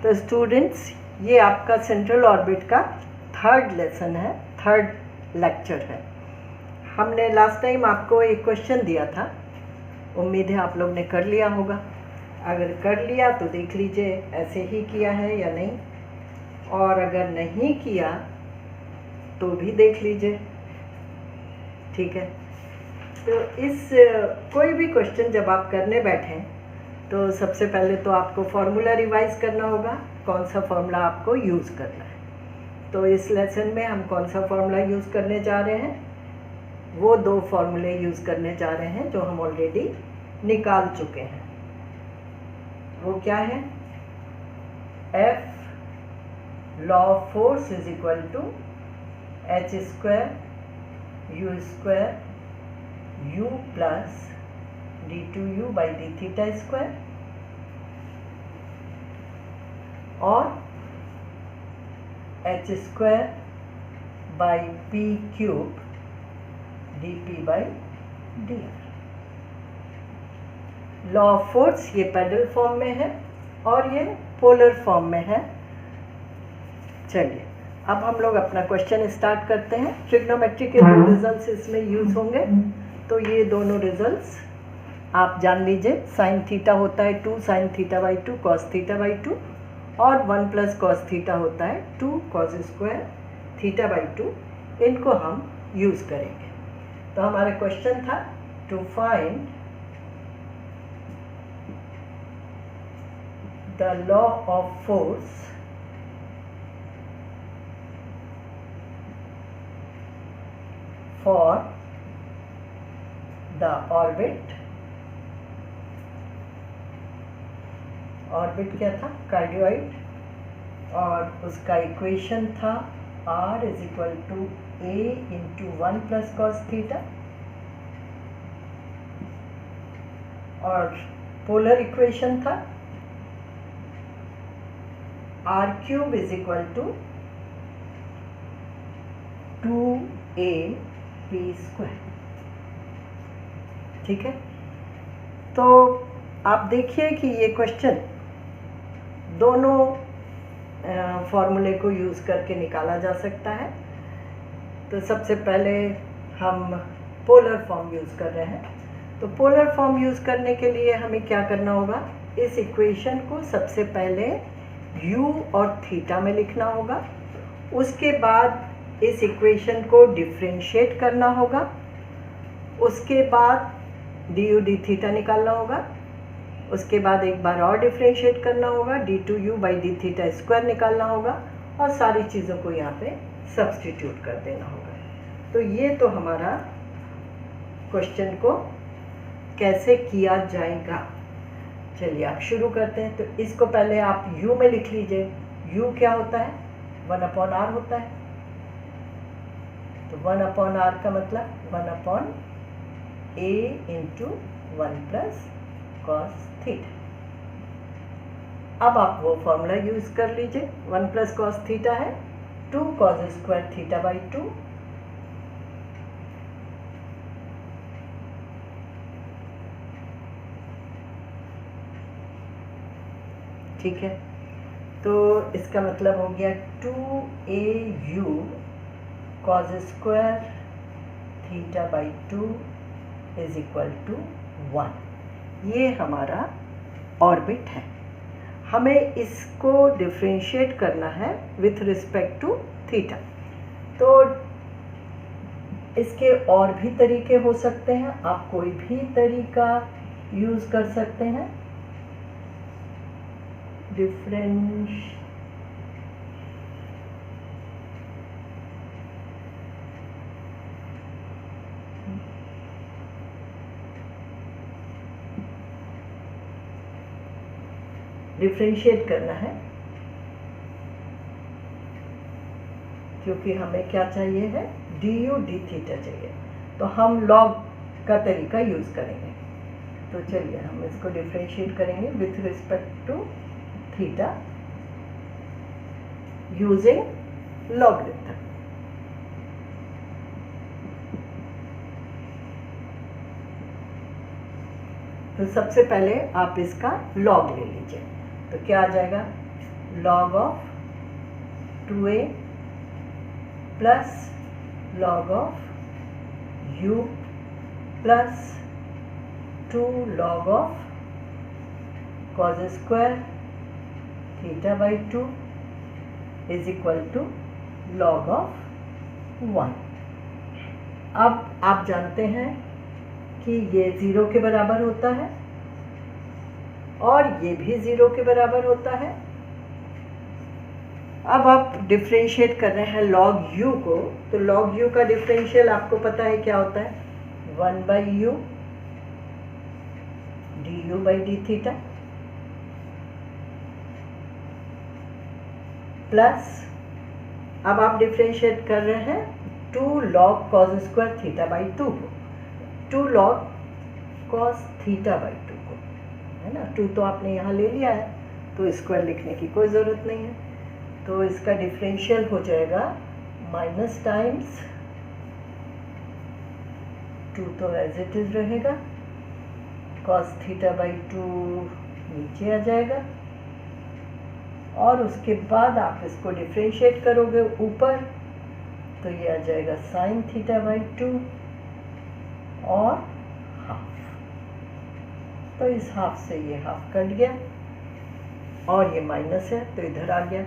तो स्टूडेंट्स, ये आपका सेंट्रल ऑर्बिट का थर्ड लेसन है, थर्ड लेक्चर है। हमने लास्ट टाइम आपको एक क्वेश्चन दिया था, उम्मीद है आप लोग ने कर लिया होगा। अगर कर लिया तो देख लीजिए ऐसे ही किया है या नहीं, और अगर नहीं किया तो भी देख लीजिए, ठीक है। तो इस कोई भी क्वेश्चन जब आप करने बैठें तो सबसे पहले तो आपको फॉर्मूला रिवाइज करना होगा, कौन सा फॉर्मूला आपको यूज़ करना है। तो इस लेसन में हम कौन सा फॉर्मूला यूज़ करने जा रहे हैं, वो दो फॉर्मूले यूज़ करने जा रहे हैं जो हम ऑलरेडी निकाल चुके हैं। वो क्या है? F law of force is equal to h square u square u plus d2u by D theta square, और h square by p cube dp by dr। Law of force ये पेडल फॉर्म में है और ये polar form में है। चलिए अब हम लोग अपना क्वेश्चन स्टार्ट करते हैं। ट्रिग्नोमेट्री के दो रिजल्ट्स इसमें यूज होंगे, तो ये दोनों रिजल्ट्स आप जान लीजिए। साइन थीटा होता है 2 sine theta by 2 cos theta by 2, और 1 प्लस कॉस थीटा होता है 2 कॉस स्क्वायर थीटा बाई 2। इनको हम यूज़ करेंगे। तो हमारा क्वेश्चन था to find the law of force for the orbit क्या था? कार्डियोइड, और उसका इक्वेशन था r is equal to a into 1 plus cos theta, और पोलर इक्वेशन था r cube is equal to 2a p square, ठीक है। तो आप देखिए कि ये क्वेश्चन दोनों फॉर्मूले को यूज़ करके निकाला जा सकता है। तो सबसे पहले हम पोलर फॉर्म यूज़ कर रहे हैं। तो पोलर फॉर्म यूज़ करने के लिए हमें क्या करना होगा? इस इक्वेशन को सबसे पहले u और थीटा में लिखना होगा, उसके बाद इस इक्वेशन को डिफरेंशिएट करना होगा, उसके बाद डी डी थीटा निकालना होगा, उसके बाद एक बार और डिफरेंशिएट करना होगा, d2u by D theta square निकालना होगा, और सारी चीज़ों को यहाँ पे सब्स्टिट्यूट कर देना होगा। तो ये तो हमारा क्वेश्चन को कैसे किया जाएगा। चलिए आप शुरू करते हैं। तो इसको पहले आप u में लिख लीजिए। u क्या होता है? 1/r होता है। तो 1/r का मतलब 1/a into 1 plus cos theta. अब आप वो फॉर्मूला यूज़ कर लीजिए। 1 प्लस कॉस थीटा है 2 कॉस स्क्वायर थीटा बाई 2, ठीक है। तो इसका मतलब हो गया 2au cos square theta by 2 is equal to 1। ये हमारा ऑर्बिट है। हमें इसको डिफरेंशिएट करना है विथ रिस्पेक्ट टू थीटा। तो इसके और भी तरीके हो सकते हैं, आप कोई भी तरीका यूज़ कर सकते हैं। डिफरेंशिएट करना है, क्योंकि हमें क्या चाहिए है? du डी थीटा चाहिए। तो हम लॉग का तरीका यूज़ करेंगे। तो चलिए हम इसको डिफरेंशिएट करेंगे with respect to theta using logarithm. तो सबसे पहले आप इसका लॉग ले लीजिए। तो क्या आ जाएगा? log of 2a plus log of u plus 2 log of cos square theta by 2 is equal to log of 1। अब आप जानते हैं कि ये 0 के बराबर होता है और ये भी 0 के बराबर होता है। अब आप डिफरेंशिएट कर रहे हैं log u को, तो log u का डिफरेंशियल आपको पता है क्या होता है, 1/u du by d theta plus, अब आप डिफरेंशिएट कर रहे हैं 2 log cos square theta by 2 को, 2 log cos थीटा बाई 2 को, है ना। 2 तो आपने यहाँ ले लिया है तो स्क्वायर लिखने की कोई ज़रूरत नहीं है, तो इसका डिफरेंशियल हो जाएगा माइनस टाइम्स 2 तो एज इट इज़ रहेगा, cos थीटा बाई 2 नीचे आ जाएगा और उसके बाद आप इसको डिफरेंशिएट करोगे ऊपर तो ये आ जाएगा sin थीटा बाई 2 और हाफ, तो इस हाफ से ये हाफ कट गया और ये माइनस है तो इधर आ गया,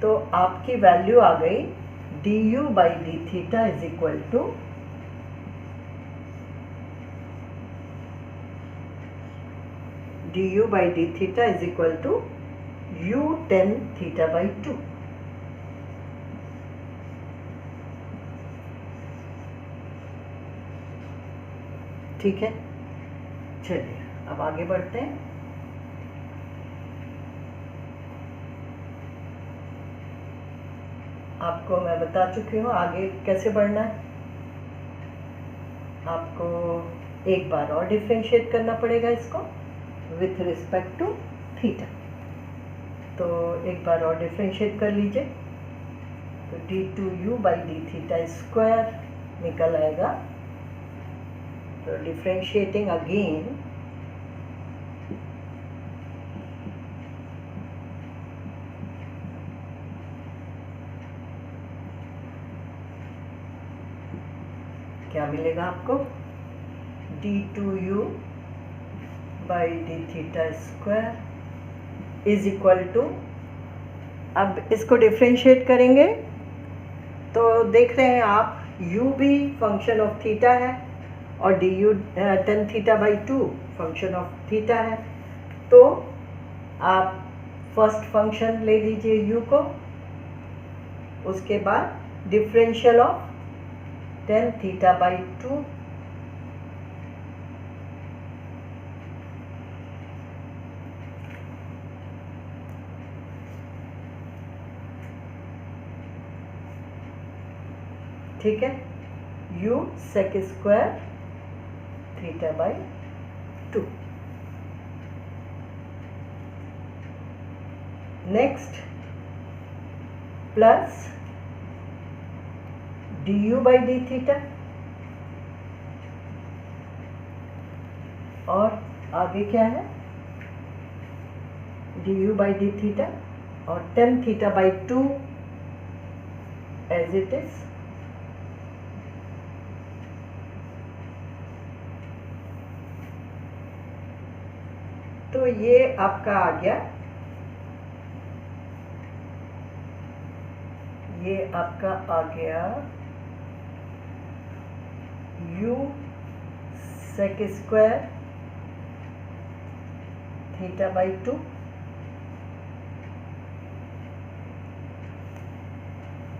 तो आपकी वैल्यू आ गई du by D theta is equal to du by D theta is equal to u tan theta by 2। ठीक है, चलिए अब आगे बढ़ते हैं। आपको मैं बता चुकी हूँ आगे कैसे बढ़ना है। आपको एक बार और डिफरेंशिएट करना पड़ेगा इसको विथ रिस्पेक्ट टू थीटा, तो एक बार और डिफरेंशिएट कर लीजिए, तो d2u by D theta square निकल आएगा। तो डिफरेंशिएटिंग अगेन क्या मिलेगा आपको, d2u by D theta square is equal to, अब इसको डिफरेंशिएट करेंगे तो देख रहे हैं आप u भी फंक्शन ऑफ थीटा है और du tan theta by 2 function of theta है, तो आप फर्स्ट फंक्शन ले लीजिए u को, उसके बाद differential of tan theta by 2 ठीक है, u sec square theta by 2। Next plus du by D theta और आगे क्या है du बाई डी थीटा और tan theta by 2 as it is. तो ये आपका आ गया, ये आपका आ गया u sec square theta by 2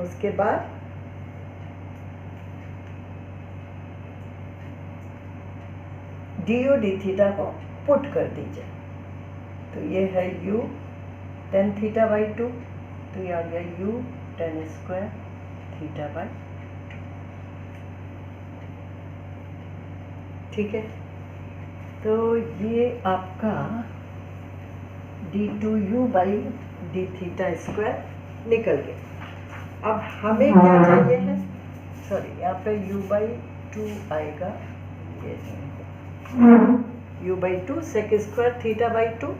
उसके बाद du डी थीटा को पुट कर दीजिए, तो ये है u tan थीटा बाई 2, तो ये आ गया u tan square theta by 2। ठीक है, तो ये आपका d2u by D theta square निकल गया। अब हमें क्या चाहिए है, सॉरी यहाँ पे u बाई 2 आएगा, ये u by 2 sec square theta by 2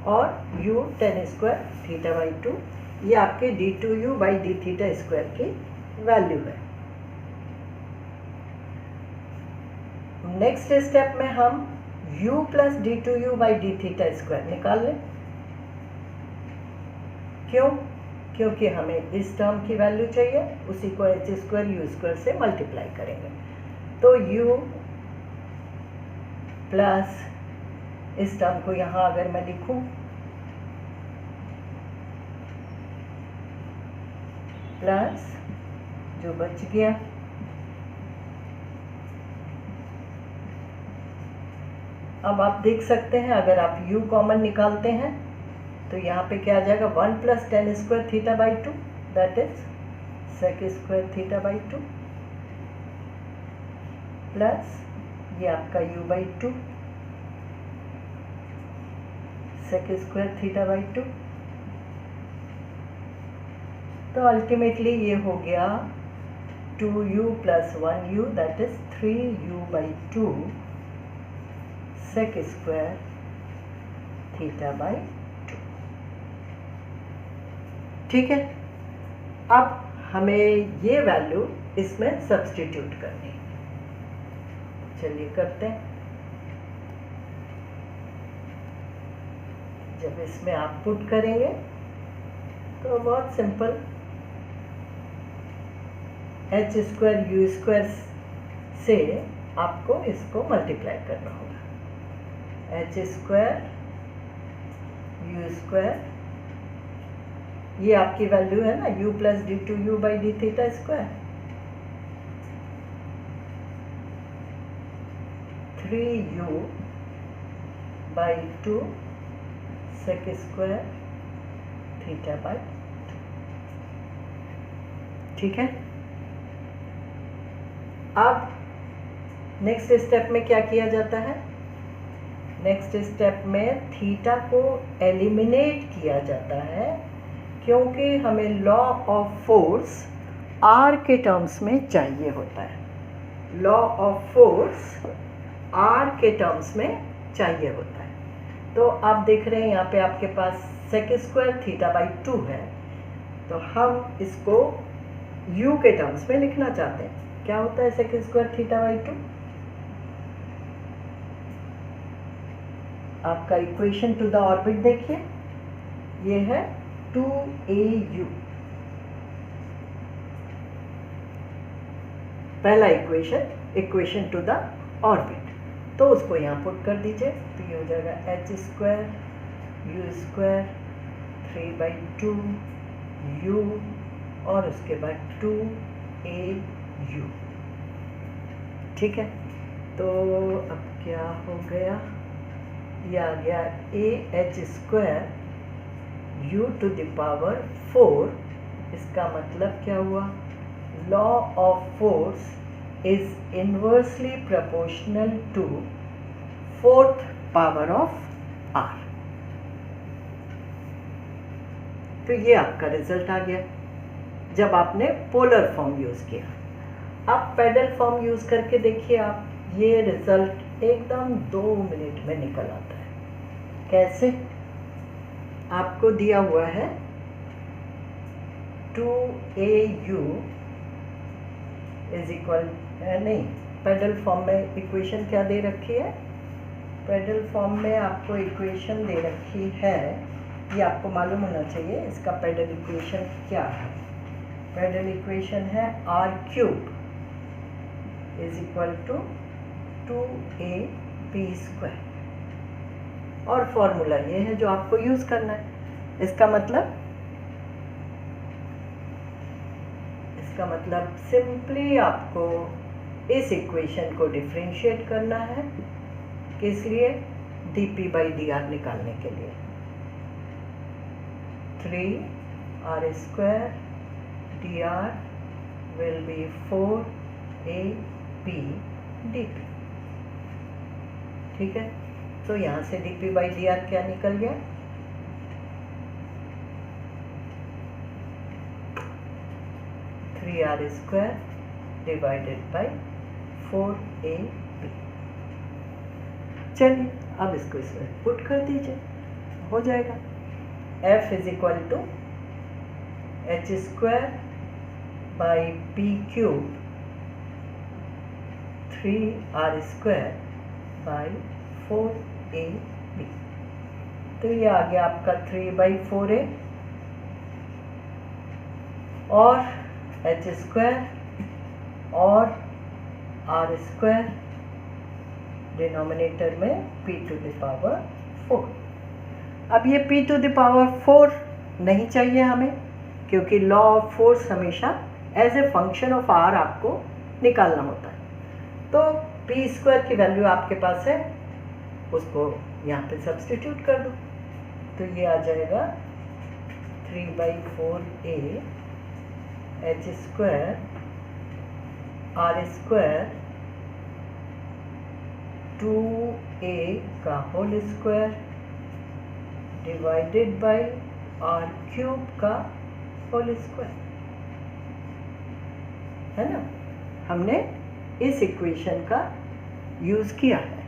और u tan square theta by 2, ये आपके d2u by D theta square की वैल्यू है। नेक्स्ट स्टेप में हम u plus d2u by D theta square निकाल लें। क्यों? क्योंकि हमें इस टर्म की वैल्यू चाहिए, उसी को h स्क्वायर u स्क्वायर से मल्टीप्लाई करेंगे। तो u प्लस इस टर्म को यहाँ अगर मैं लिखूं प्लस जो बच गया अब आप देख सकते हैं, अगर आप u कॉमन निकालते हैं तो यहाँ पे क्या आ जाएगा 1 plus tan square theta by 2 that is sec square theta by 2 plus ये आपका u by 2 sec square theta by 2। तो अल्टीमेटली ये हो गया 2u plus 1u that is 3u by 2 sec square theta by 2। ठीक है, अब हमें ये वैल्यू इसमें सब्स्टिट्यूट करनी है। चलिए करते हैं। जब इसमें आप पुट करेंगे तो बहुत simple, h square u square से आपको इसको मल्टीप्लाई करना होगा। h स्क्वायर u स्क्वायर, ये आपकी वैल्यू है ना, u plus d2u by D theta square, 3u by 2 sec square theta by 2। ठीक है, अब नेक्स्ट स्टेप में क्या किया जाता है? नेक्स्ट स्टेप में थीटा को एलिमिनेट किया जाता है, क्योंकि हमें लॉ ऑफ फोर्स r के टर्म्स में चाहिए होता है। लॉ ऑफ फोर्स r के टर्म्स में चाहिए होता है। तो आप देख रहे हैं यहाँ पे आपके पास sec स्क्वायर थीटा बाई 2 है, तो हम इसको u के टर्म्स में लिखना चाहते हैं। क्या होता है sec स्क्वायर थीटा बाई 2? आपका इक्वेशन टू द ऑर्बिट देखिए, ये है 2au, पहला इक्वेशन टू द ऑर्बिट। तो उसको यहाँ पुट कर दीजिए, तो ये हो जाएगा h square u square 3 by 2 u और उसके बाद 2au। ठीक है, तो अब क्या हो गया, ये आ गया ah square u to the power 4। इसका मतलब क्या हुआ? Law of force is inversely proportional to 4th power of r। तो ये आपका रिजल्ट आ गया जब आपने पोलर फॉर्म यूज किया। अब पेडल फॉर्म यूज करके देखिए आप, ये रिजल्ट एकदम 2 मिनट में निकल आता है। कैसे? आपको दिया हुआ है 2au इज इक्वल, नहीं, पेडल फॉर्म में इक्वेशन क्या दे रखी है? पेडल फॉर्म में आपको इक्वेशन दे रखी है, ये आपको मालूम होना चाहिए इसका पेडल इक्वेशन क्या है। पेडल इक्वेशन है r³ is equal to 2ab square, और फॉर्मूला ये है जो आपको यूज करना है। इसका मतलब सिंपली आपको इस इक्वेशन को डिफरेंशिएट करना है, किस लिए? dp बाई dr निकालने के लिए। 3r square dr will be 4ab dp। ठीक है, तो यहाँ से dp बाई dr क्या निकल गया? 3r square divided by 4ab। चलिए अब इसको इसमें पुट कर दीजिए। हो जाएगा। F is equal to H square by P cube 3r square by 4ab। तो ये आ गया आपका 3/4a और एच स्क्वायर और आर स्क्वायर डिनोमिनेटर में p टू द पावर 4। अब ये p टू द पावर 4 नहीं चाहिए हमें, क्योंकि लॉ ऑफ फोर्स हमेशा as a function of r आपको निकालना होता है। तो p स्क्वायर की वैल्यू आपके पास है, उसको यहाँ पे सब्स्टिट्यूट कर दो। तो ये आ जाएगा 3/4a H square are square 2a का whole square divided by R cube का होल स्क्वायर, है ना। हमने इस इक्वेशन का यूज़ किया है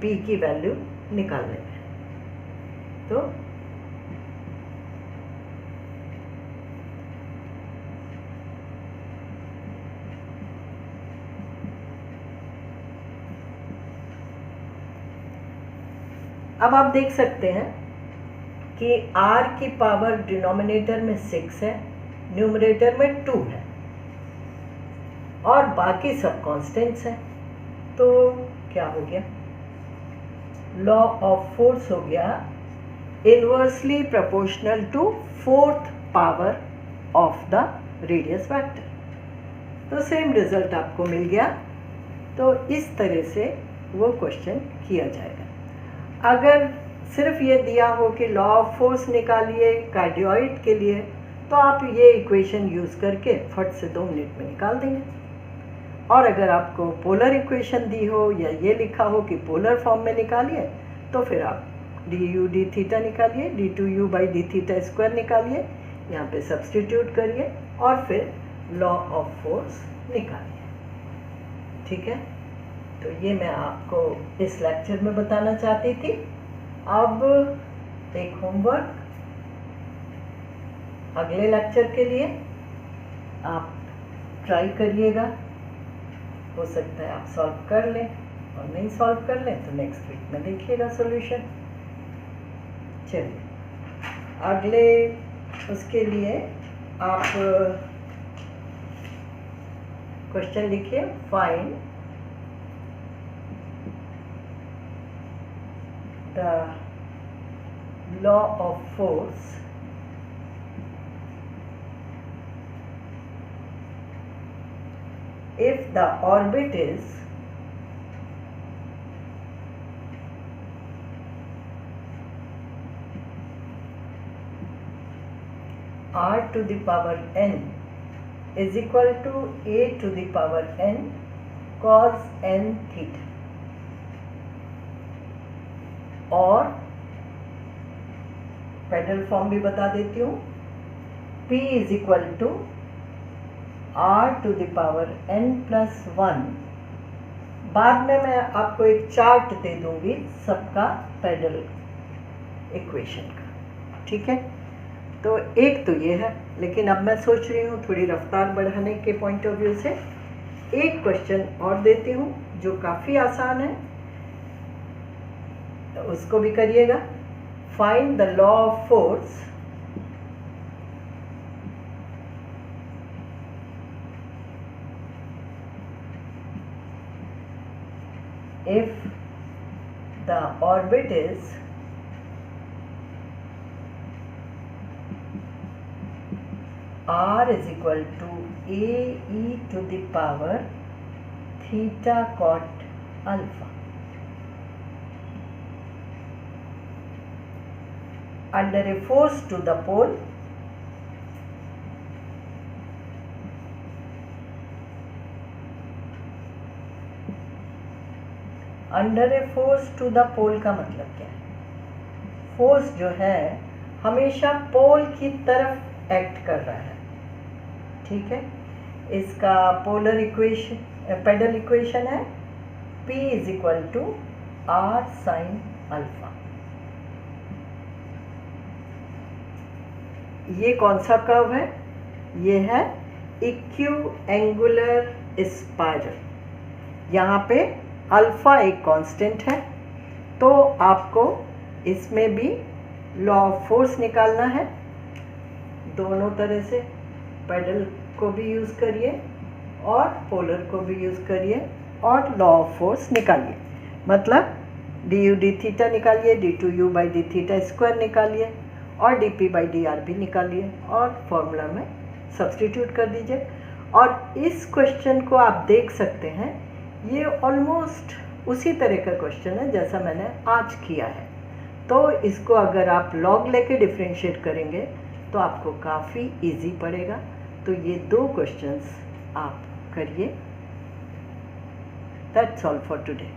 p की वैल्यू निकालने में। तो अब आप देख सकते हैं कि r की पावर डिनोमिनेटर में 6 है, न्यूमरेटर में 2 है और बाकी सब कांस्टेंट्स हैं। तो क्या हो गया, लॉ ऑफ फोर्स हो गया inversely proportional to 4th power of the radius vector. तो सेम रिजल्ट आपको मिल गया। तो इस तरह से वो क्वेश्चन किया जाएगा। अगर सिर्फ ये दिया हो कि लॉ ऑफ फोर्स निकालिए कार्डियोइड के लिए, तो आप ये इक्वेशन यूज़ करके फट से 2 मिनट में निकाल देंगे। और अगर आपको पोलर इक्वेशन दी हो या ये लिखा हो कि पोलर फॉर्म में निकालिए, तो फिर आप du d थीटा निकालिए, d2u by D theta square निकालिए, यहाँ पे सब्स्टिट्यूट करिए और फिर लॉ ऑफ फोर्स निकालिए। ठीक है, तो ये मैं आपको इस लेक्चर में बताना चाहती थी। अब एक होमवर्क अगले लेक्चर के लिए आप ट्राई करिएगा। हो सकता है आप सॉल्व कर लें, और नहीं सॉल्व कर लें तो नेक्स्ट वीक में देखिएगा सॉल्यूशन। चलिए अगले उसके लिए आप क्वेश्चन लिखिए, find the law of force if the orbit is r to the power n is equal to a to the power n cos n theta, और पेडल फॉर्म भी बता देती हूँ, p is equal to r to the power n plus 1। बाद में मैं आपको एक चार्ट दे दूंगी सबका पेडल इक्वेशन का। ठीक है, तो एक तो ये है, लेकिन अब मैं सोच रही हूँ थोड़ी रफ्तार बढ़ाने के पॉइंट ऑफ व्यू से एक क्वेश्चन और देती हूँ जो काफ़ी आसान है, तो उसको भी करिएगा। Find the law of force if the orbit is r is equal to a e to the power theta cot alpha under a force to the pole under a force to the pole का मतलब क्या है? Force जो है हमेशा पोल की तरफ act कर रहा है। ठीक है, इसका पोलर इक्वेशन पेडल इक्वेशन है p is equal to r sine alpha. ये कौन सा कर्व है? ये है इक्यू एंगुलर स्पाइरल। यहाँ पे अल्फा एक कांस्टेंट है, तो आपको इसमें भी लॉ ऑफ फोर्स निकालना है। दोनों तरह से पेडल को भी यूज़ करिए और पोलर को भी यूज़ करिए और लॉ ऑफ फोर्स निकालिए। मतलब डी यू डी थीटा निकालिए, D two U by D theta square निकालिए और D P by D R भी निकालिए और फॉर्मूला में सब्सटीट्यूट कर दीजिए। और इस क्वेश्चन को आप देख सकते हैं, ये ऑलमोस्ट उसी तरह का क्वेश्चन है जैसा मैंने आज किया है। तो इसको अगर आप लॉग लेके डिफ्रेंशिएट करेंगे तो आपको काफ़ी इजी पड़ेगा। तो ये 2 क्वेश्चंस आप करिए। That's all for today.